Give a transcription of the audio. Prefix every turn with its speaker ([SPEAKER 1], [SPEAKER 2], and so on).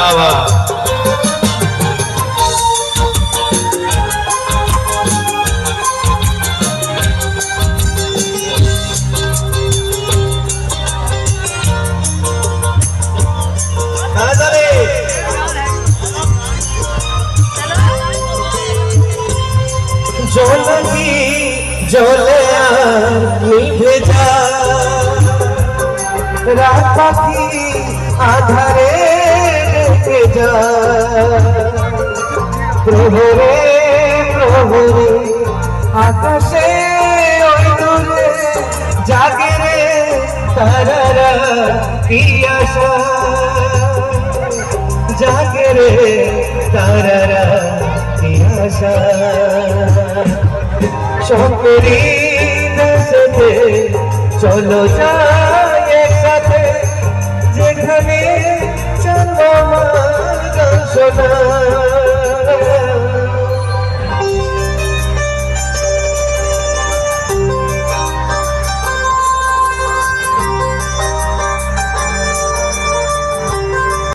[SPEAKER 1] বাবা
[SPEAKER 2] জলকি জলে নিভে যা রাত পাখি আধারে রেখে যা প্রহরে প্রহরে আকাশে ওই দূরে জাগে রে তারারা কি আশা জাগে রে তারারা কি আশা শঙ্করী দেশেতে চলো যাই একসাথে যেখানে চন্দ্রমা গান শোনা